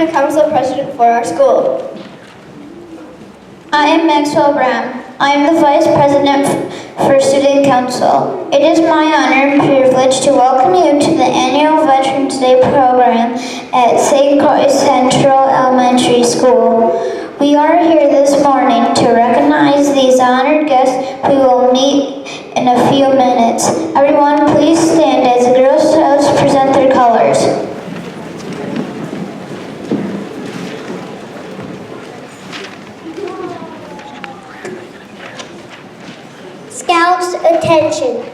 Council President for our school. I am Maxwell Brown. I am the Vice President for Student Council. It is my honor and privilege to welcome you to the annual Veterans Day program at St. Croix Central Elementary School. We are here this morning to recognize these honored guests we will meet in a few minutes. Everyone, please stand as the Girl Scouts present their colors. Scouts, attention.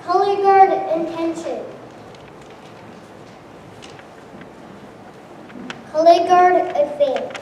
Color guard, attention. Color guard, advance.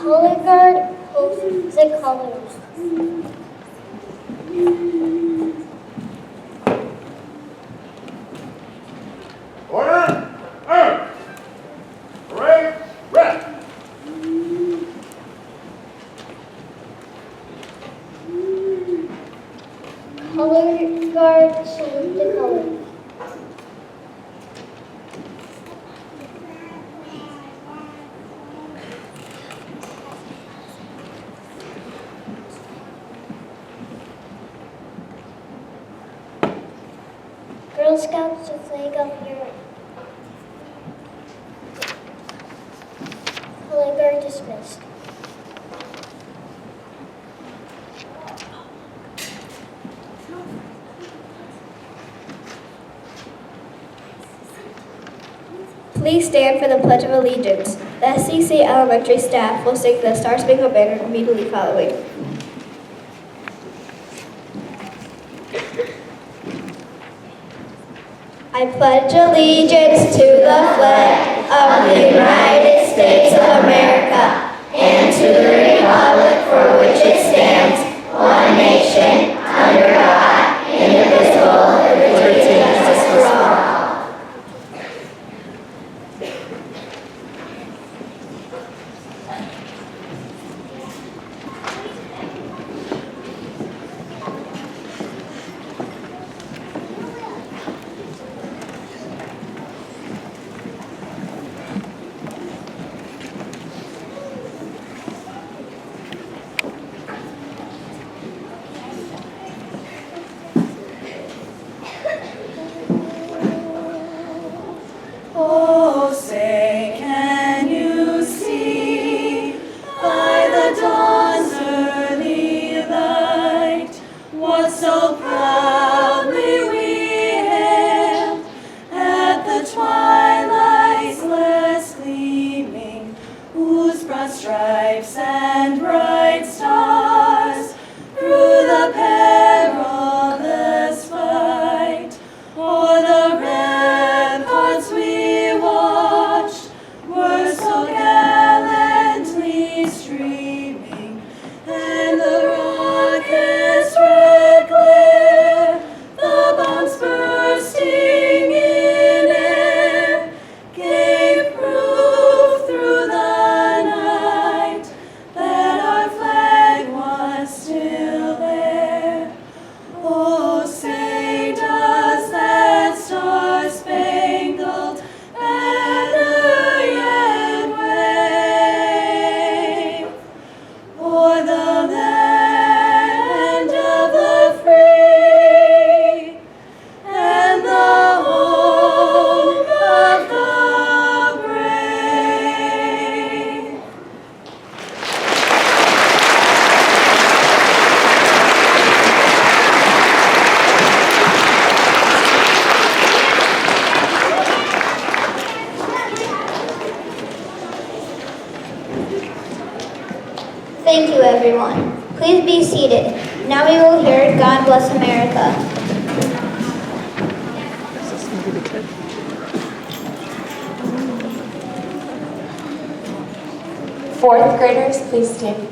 Color guard, post the colors. Order! Parade, rest! Color guard, salute the colors. Girl Scouts, the flag of your color guard dismissed. Please stand for the Pledge of Allegiance. The SCC Elementary staff will sing the Star Spangled Banner immediately following. I pledge allegiance to the flag of the United States of America and to the republic for which it stands, one nation, under God, indivisible, with liberty and justice for all. Oh, say, can you see by the dawn's early light what so proudly we hailed at the twilight's last gleaming, whose broad stripes and bright stars through the perilous fight o'er the ramparts we watched were so gallantly streaming, and the rocket's red glare, the bombs bursting in air, gave proof through the night that our flag was still there. Oh, say does that star-spangled banner yet wave o'er the land of the free and the home of the brave? Thank you, everyone. Please be seated. Now we will hear God Bless America. Fourth graders, please stand.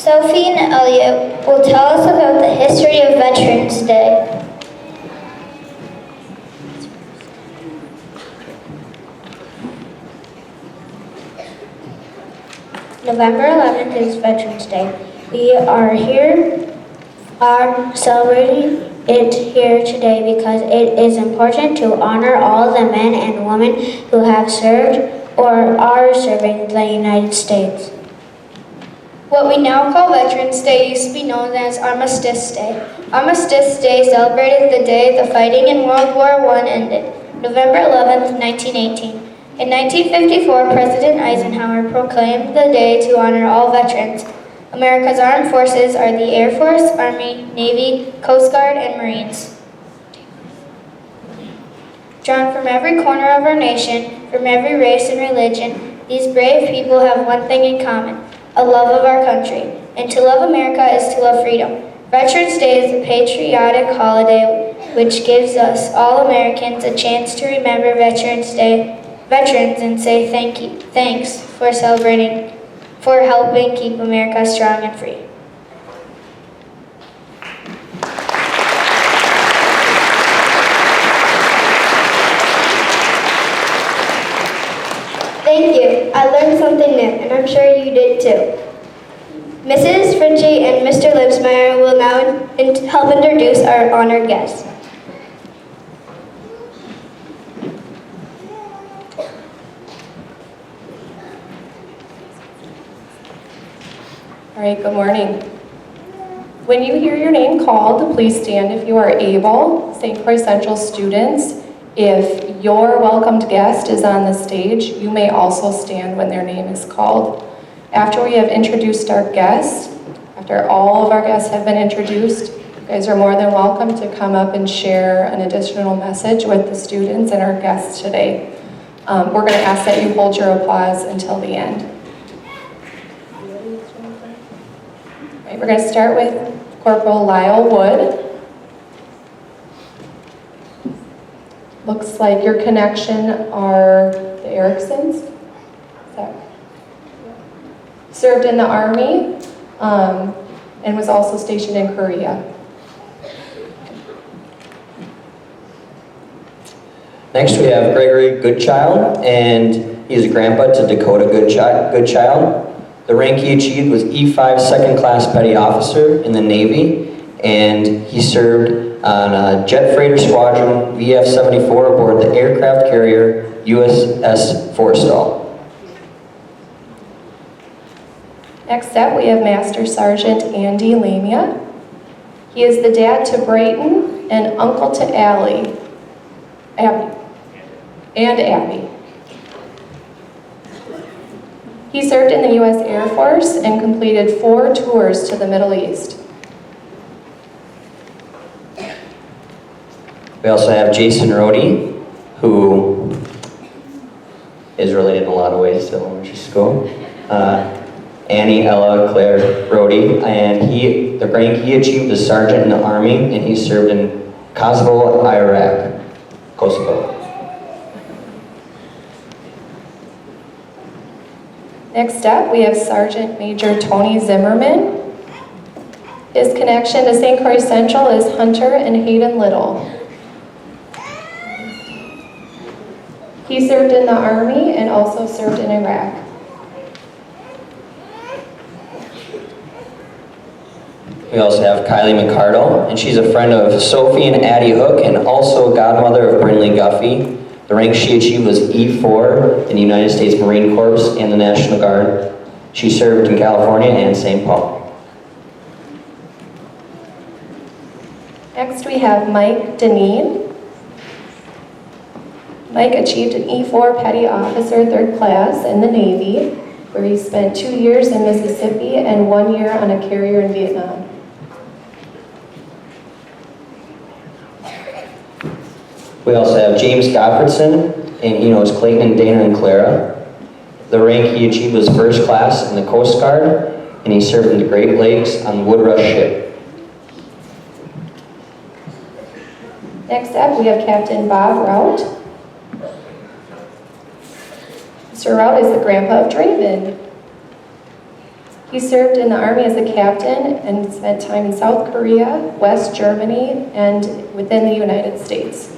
Sophie and Elliot will tell us about the history of Veterans Day. November 11th is Veterans Day. We are celebrating it here today because it is important to honor all the men and women who have served or are serving the United States. What we now call Veterans Day used to be known as Armistice Day. Armistice Day celebrated the day the fighting in World War I ended, November 11th, 1918. In 1954, President Eisenhower proclaimed the day to honor all veterans. America's armed forces are the Air Force, Army, Navy, Coast Guard, and Marines. Drawn from every corner of our nation, from every race and religion, these brave people have one thing in common: a love of our country. And to love America is to love freedom. Veterans Day is a patriotic holiday which gives us, all Americans, a chance to remember veterans and say thanks for helping keep America strong and free. Thank you. I learned something new, and I'm sure you did too. Mrs. Fritchie and Mr. Libsmeyer will now help introduce our honored guests. All right, good morning. When you hear your name called, please stand if you are able. St. Croix Central students, if your welcomed guest is on the stage, you may also stand when their name is called. After we have introduced our guests, after all of our guests have been introduced, you guys are more than welcome to come up and share an additional message with the students and our guests today. We're going to ask that you hold your applause until the end. All right, we're going to start with Corporal Lyle Wood. Looks like your connection are the Ericksons. Served in the Army and was also stationed in Korea. Next we have Gregory Goodchild, and he's a grandpa to Dakota Goodchild. The rank he achieved was E5 second class petty officer in the Navy, and he served on a jet freighter squadron VF-74 aboard the aircraft carrier USS Forrestal. Next up, we have Master Sergeant Andy Lamia. He is the dad to Brayton and uncle to Abby. He served in the U.S. Air Force and completed 4 tours to the Middle East. We also have Jason Rohde, who is related in a lot of ways to elementary school. Annie Ella Claire Rohde, and the rank he achieved is sergeant in the Army, and he served in Kosovo, Iraq. Kosovo. Next up, we have Sergeant Major Tony Zimmerman. His connection to St. Croix Central is Hunter and Hayden Little. He served in the Army and also served in Iraq. We also have Kylie McCardle, and she's a friend of Sophie and Addie Hook, and also godmother of Brinley Guffey. The rank she achieved was E4 in the United States Marine Corps and the National Guard. She served in California and St. Paul. Next we have Mike Deneen. Mike achieved an E4 Petty Officer 3rd class in the Navy, where he spent 2 years in Mississippi and 1 year on a carrier in Vietnam. We also have James Gottfredson, and he knows Clayton and Dana and Clara. The rank he achieved was 1st class in the Coast Guard, and he served in the Great Lakes on the Woodrush ship. Next up, we have Captain Bob Rout. Mr. Rout is the grandpa of Draven. He served in the Army as a captain and spent time in South Korea, West Germany, and within the United States.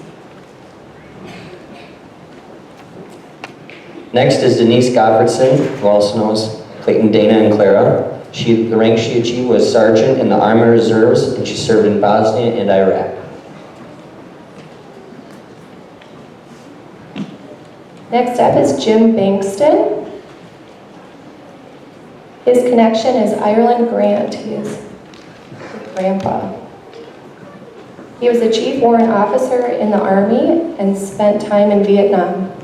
Next is Denise Gottfredson, who also knows Clayton, Dana, and Clara. The rank she achieved was sergeant in the Army Reserves, and she served in Bosnia and Iraq. Next up is Jim Bankston. His connection is Ireland Grant. He is the grandpa. He was a chief warrant officer in the Army and spent time in Vietnam.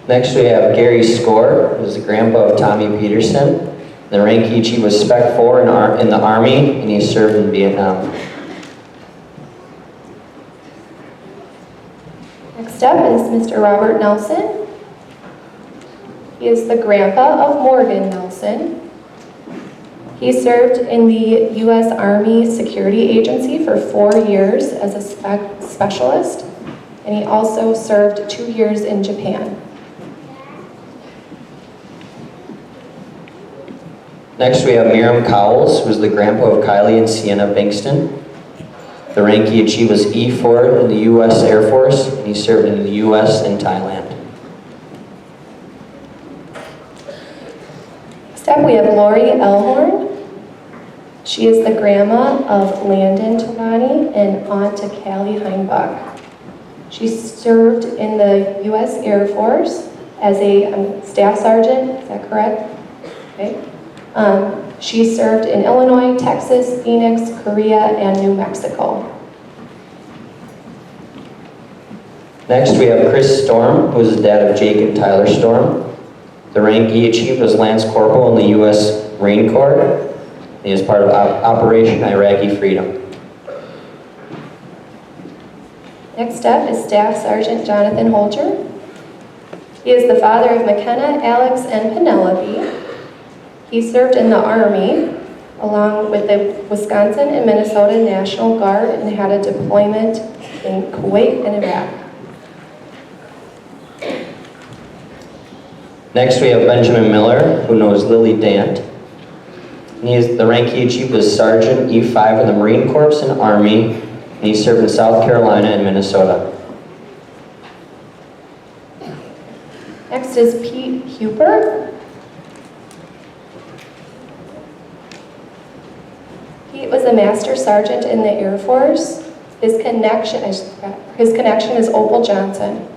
Next we have Gary Score, who's the grandpa of Tommy Peterson. The rank he achieved was Spec 4 in the Army, and he served in Vietnam. Next up is Mr. Robert Nelson. He is the grandpa of Morgan Nelson. He served in the U.S. Army Security Agency for 4 years as a specialist, and he also served 2 years in Japan. Next we have Miriam Cowles, who's the grandpa of Kylie and Sienna Bankston. The rank he achieved was E4 in the U.S. Air Force, and he served in the U.S. and Thailand. Next up we have Lori Elhorn. She is the grandma of Landon Tolani and aunt to Callie Heinbach. She served in the U.S. Air Force as a staff sergeant, is that correct? Okay. She served in Illinois, Texas, Phoenix, Korea, and New Mexico. Next, we have Chris Storm, who is the dad of Jake and Tyler Storm. The rank he achieved was Lance Corporal in the U.S. Marine Corps. He is part of Operation Iraqi Freedom. Next up is Staff Sergeant Jonathan Holger. He is the father of McKenna, Alex, and Penelope. He served in the Army along with the Wisconsin and Minnesota National Guard and had a deployment in Kuwait and Iraq. Next, we have Benjamin Miller, who knows Lily Dant. The rank he achieved was Sergeant E5 in the Marine Corps and Army, and he served in South Carolina and Minnesota. Next is Pete Huper. Pete was a Master Sergeant in the Air Force. His connection is Opal Johnson.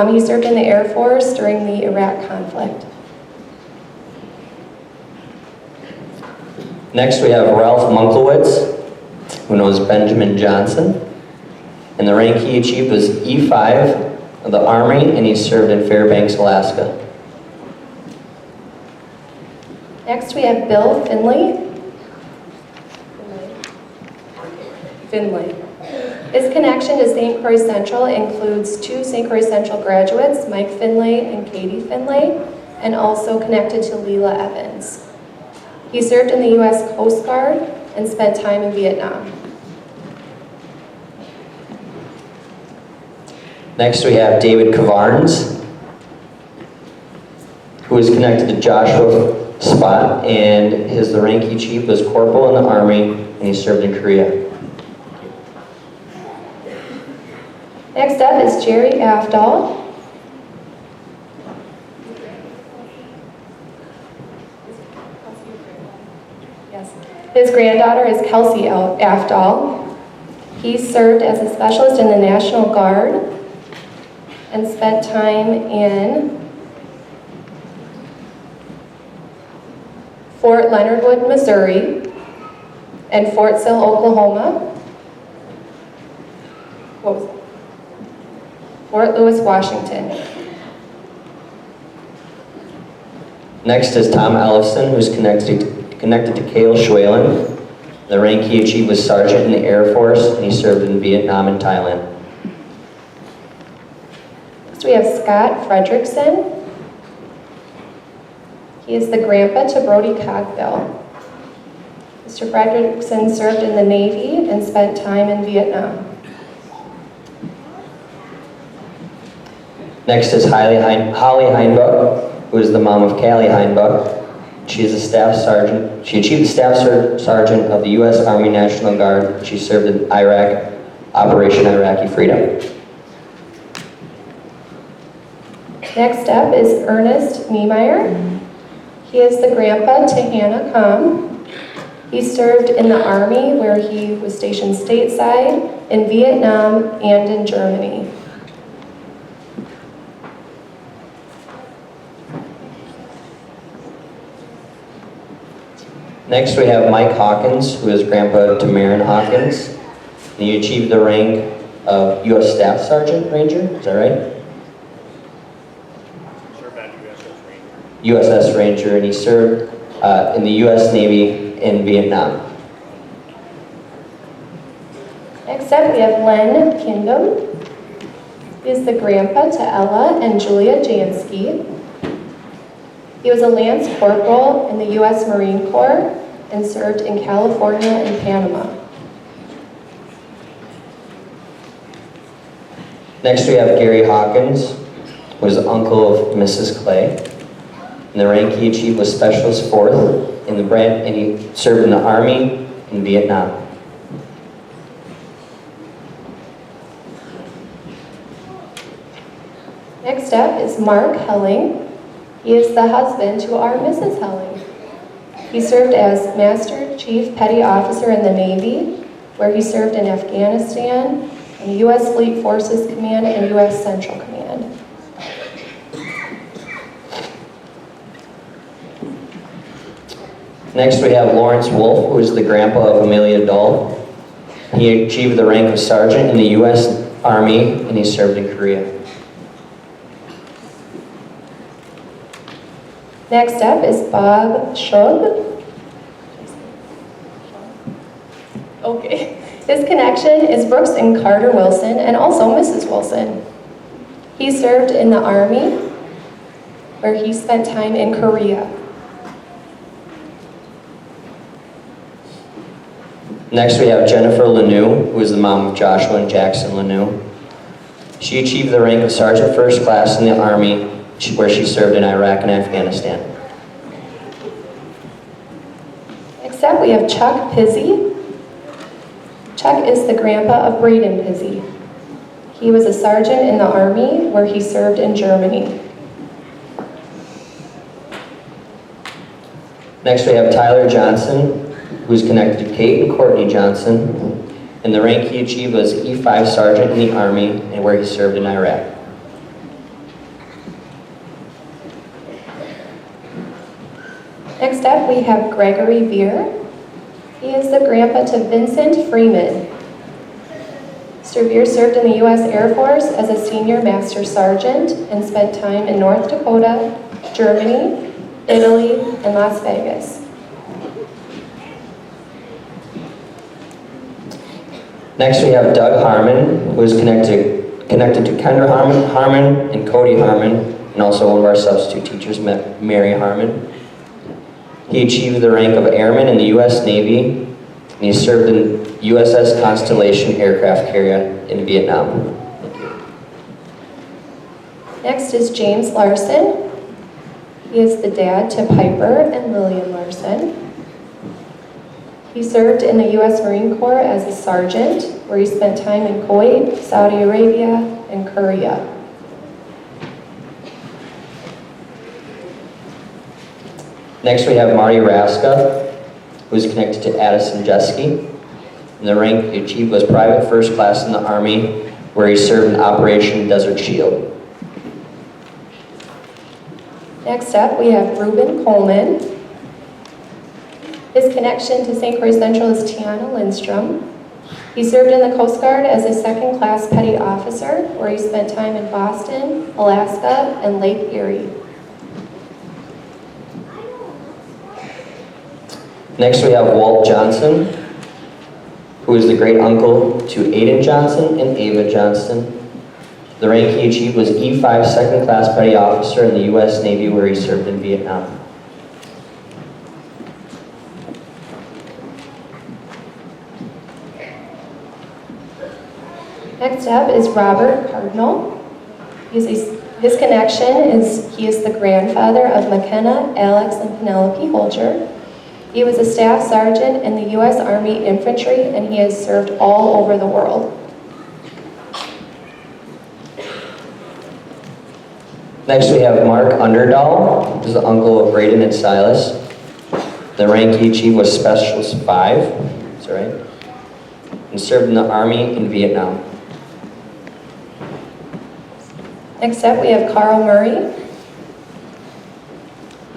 He served in the Air Force during the Iraq conflict. Next, we have Ralph Munklewitz, who knows Benjamin Johnson. And the rank he achieved was E5 of the Army, and he served in Fairbanks, Alaska. Next, we have Bill Finley. His connection to St. Croix Central includes 2 St. Croix Central graduates, Mike Finlay and Katie Finlay, and also connected to Leela Evans. He served in the U.S. Coast Guard and spent time in Vietnam. Next, we have David Kavarns, who is connected to Joshua Spot, and the rank he achieved was Corporal in the Army, and he served in Korea. Next up is Jerry Afdal. Yes. His granddaughter is Kelsey Afdal. He served as a specialist in the National Guard and spent time in Fort Leonard Wood, Missouri, and Fort Sill, Oklahoma. What was it? Fort Lewis, Washington. Next is Tom Ellefson, who's connected to Cale Schwalen. The rank he achieved was Sergeant in the Air Force, and he served in Vietnam and Thailand. Next we have Scott Fredrickson. He is the grandpa to Brody Cogbill. Mr. Fredrickson served in the Navy and spent time in Vietnam. Next is Holly Heinbuck, who is the mom of Callie Heinbuck. She is a staff sergeant. She achieved the staff sergeant of the U.S. Army National Guard. She served in Iraq, Operation Iraqi Freedom. Next up is Ernest Niemeyer. He is the grandpa to Hannah Kam. He served in the Army, where he was stationed stateside, in Vietnam, and in Germany. Next, we have Mike Hawkins, who is grandpa to Marin Hawkins. And he achieved the rank of U.S. Staff Sergeant Ranger, is that right? USS Ranger, and he served in the U.S. Navy in Vietnam. Next up, we have Len Kingdom. He is the grandpa to Ella and Julia Jansky. He was a Lance Corporal in the U.S. Marine Corps and served in California and Panama. Next, we have Gary Hawkins, who is the uncle of Mrs. Clay. And the rank he achieved was Specialist 4th in the branch, and he served in the Army in Vietnam. Next up is Mark Helling. He is the husband to our Mrs. Helling. He served as Master Chief Petty Officer in the Navy, where he served in Afghanistan, in U.S. Fleet Forces Command and U.S. Central Command. Next, we have Lawrence Wolf, who is the grandpa of Amelia Dahl. He achieved the rank of sergeant in the U.S. Army, and he served in Korea. Next up is Bob Schub. Okay. His connection is Brooks and Carter Wilson, and also Mrs. Wilson. He served in the Army, where he spent time in Korea. Next, we have Jennifer Lanou, who is the mom of Joshua and Jackson Lanou. She achieved the rank of Sergeant First Class in the Army, where she served in Iraq and Afghanistan. Next up, we have Chuck Pizzi. Chuck is the grandpa of Braden Pizzi. He was a sergeant in the Army, where he served in Germany. Next, we have Tyler Johnson, who is connected to Kate and Courtney Johnson. And the rank he achieved was E5 Sergeant in the Army, and where he served in Iraq. Next up, we have Gregory Veer. He is the grandpa to Vincent Freeman. Mr. Veer served in the U.S. Air Force as a senior master sergeant and spent time in North Dakota, Germany, Italy, and Las Vegas. Next, we have Doug Harmon, who is connected to Kendra Harmon and Cody Harmon, and also one of our substitute teachers, Mary Harmon. He achieved the rank of airman in the U.S. Navy, and he served in USS Constellation aircraft carrier in Vietnam. Thank you. Next is James Larson. He is the dad to Piper and Lillian Larson. He served in the U.S. Marine Corps as a sergeant, where he spent time in Kuwait, Saudi Arabia, and Korea. Next, we have Marty Raska, who is connected to Addison Jeske. And the rank he achieved was Private First Class in the Army, where he served in Operation Desert Shield. Next up, we have Reuben Coleman. His connection to St. Croix Central is Tiana Lindstrom. He served in the Coast Guard as a second-class petty officer, where he spent time in Boston, Alaska, and Lake Erie. Next, we have Walt Johnson, who is the great uncle to Aiden Johnson and Ava Johnston. The rank he achieved was E5 Second Class Petty Officer in the U.S. Navy, where he served in Vietnam. Next up is Robert Cardinal. His connection is he is the grandfather of McKenna, Alex, and Penelope Holger. He was a staff sergeant in the U.S. Army Infantry, and he has served all over the world. Next, we have Mark Underdahl, who is the uncle of Braden and Silas. The rank he achieved was Specialist 5, that's right, and served in the Army in Vietnam. Next up, we have Carl Murray.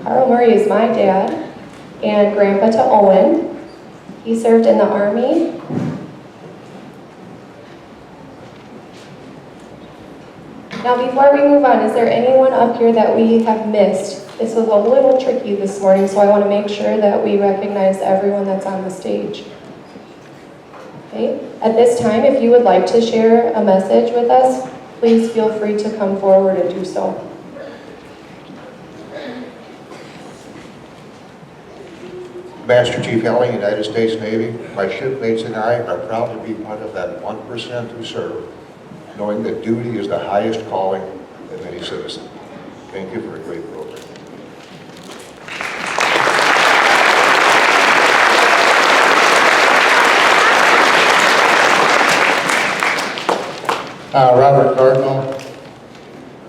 Carl Murray is my dad and grandpa to Owen. He served in the Army. Now, before we move on, is there anyone up here that we have missed? This was a little tricky this morning, so I want to make sure that we recognize everyone that's on the stage. Okay. At this time, if you would like to share a message with us, please feel free to come forward and do so. Master Chief Helling, United States Navy, my shipmates and I are proud to be one of that 1% who serve, knowing that duty is the highest calling of any citizen. Thank you for a great program. Robert Cardinal.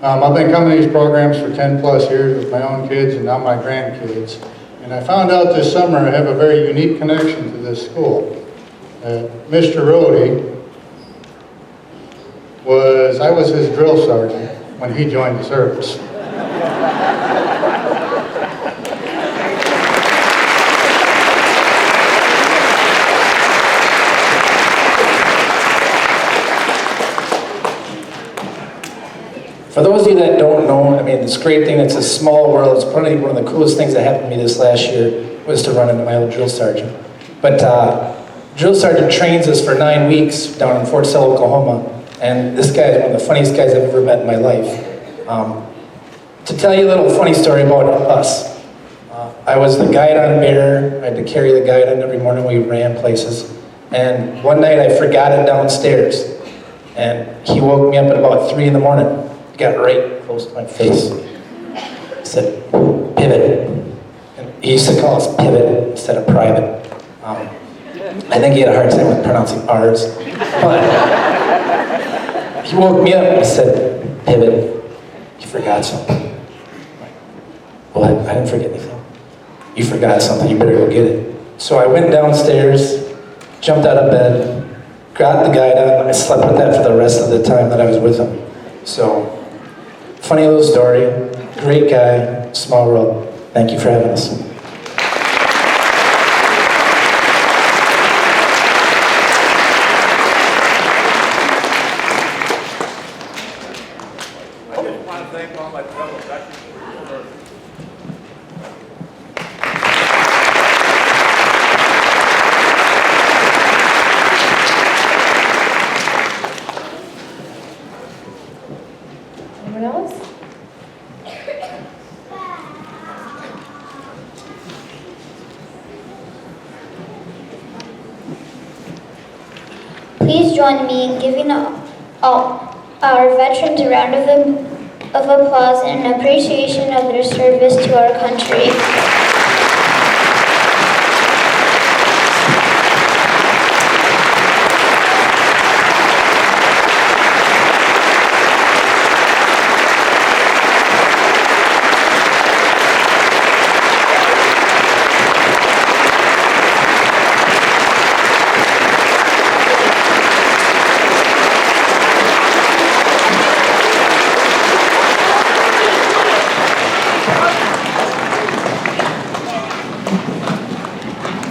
I've been coming to these programs for 10 plus years with my own kids and now my grandkids. And I found out this summer I have a very unique connection to this school. Mr. Rohde I was his drill sergeant when he joined the service. For those of you that don't know, I mean, this great thing, it's a small world. It's probably one of the coolest things that happened to me this last year was to run into my old drill sergeant. But drill sergeant trains us for 9 weeks down in Fort Sill, Oklahoma. And this guy is one of the funniest guys I've ever met in my life. To tell you a little funny story about us. I was the guide on bear. I had to carry the guide on every morning we ran places. And one night I forgot it downstairs. And he woke me up at about 3 in the morning. He got right close to my face. He said, pivot. And he used to call us pivot instead of private. I think he had a hard time with pronouncing R's. But he woke me up and he said, pivot, you forgot something. What? I didn't forget anything. You forgot something, you better go get it. So I went downstairs, jumped out of bed, got the guide on, and I slept with that for the rest of the time that I was with him. So, funny little story, great guy, small world. Thank you for having us. I just want to thank all my fellow veterans for your service. Anyone else? Please join me in giving all our veterans a round of applause in appreciation of their service to our country.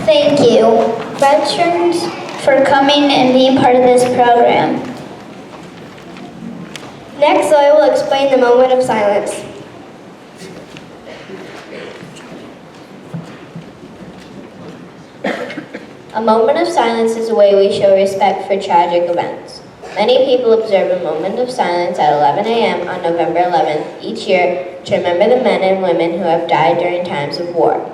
Thank you, veterans, for coming and being part of this program. Next, I will explain the moment of silence. A moment of silence is a way we show respect for tragic events. Many people observe a moment of silence at 11 a.m. on November 11th each year to remember the men and women who have died during times of war.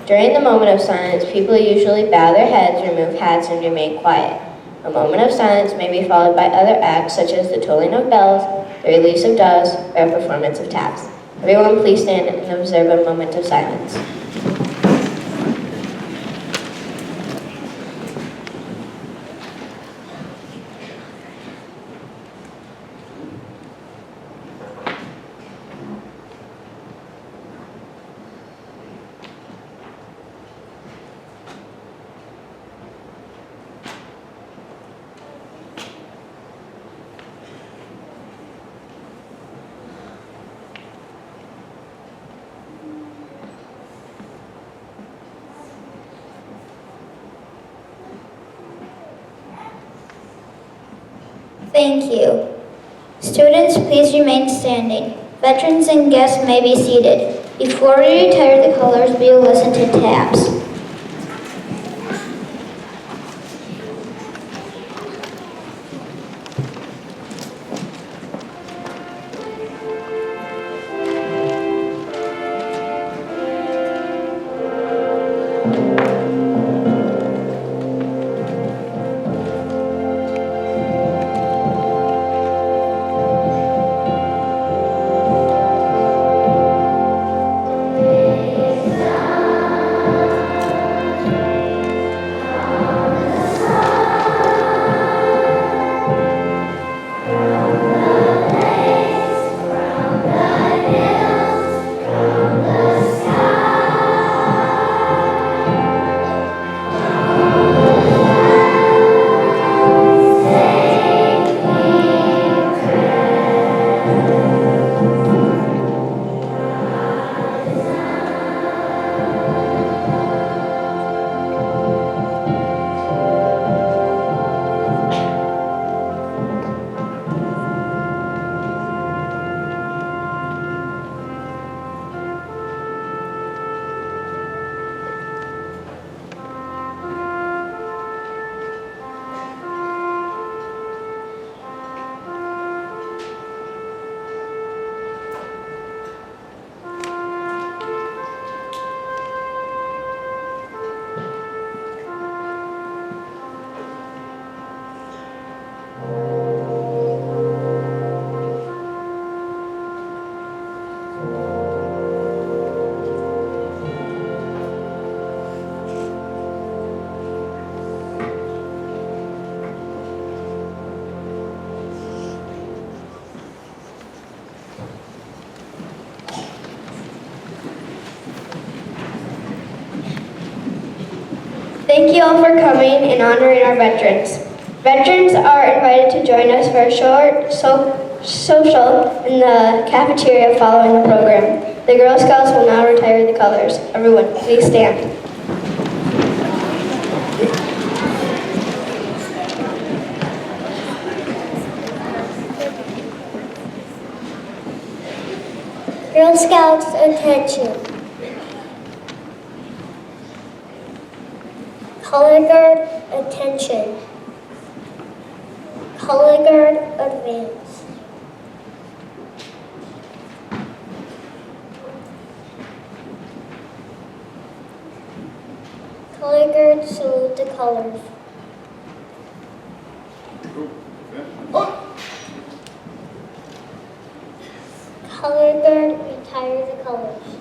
During the moment of silence, people usually bow their heads, remove hats, and remain quiet. A moment of silence may be followed by other acts such as the tolling of bells, the release of doves, or a performance of taps. Everyone please stand and observe a moment of silence. Thank you. Students, please remain standing. Veterans and guests may be seated. Before we retire the colors, we will listen to taps. all for coming and honoring our veterans. Veterans are invited to join us for a short social in the cafeteria following the program. The Girl Scouts will now retire the colors. Everyone, please stand. Girl Scouts, attention. Color guard, attention. Color guard, advance. Color guard, salute the colors. Color guard, retire the colors.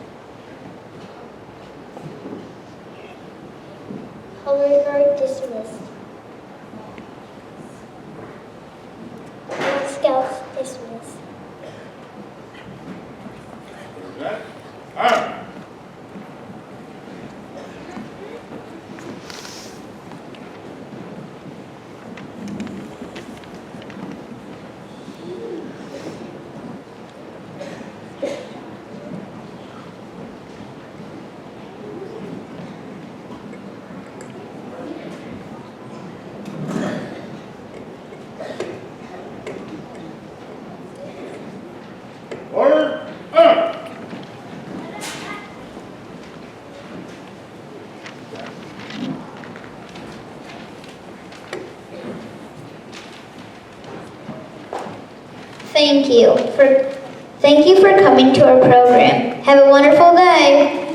Color guard, dismissed. Girl Scouts, dismissed. Thank you for coming to our program. Have a wonderful day.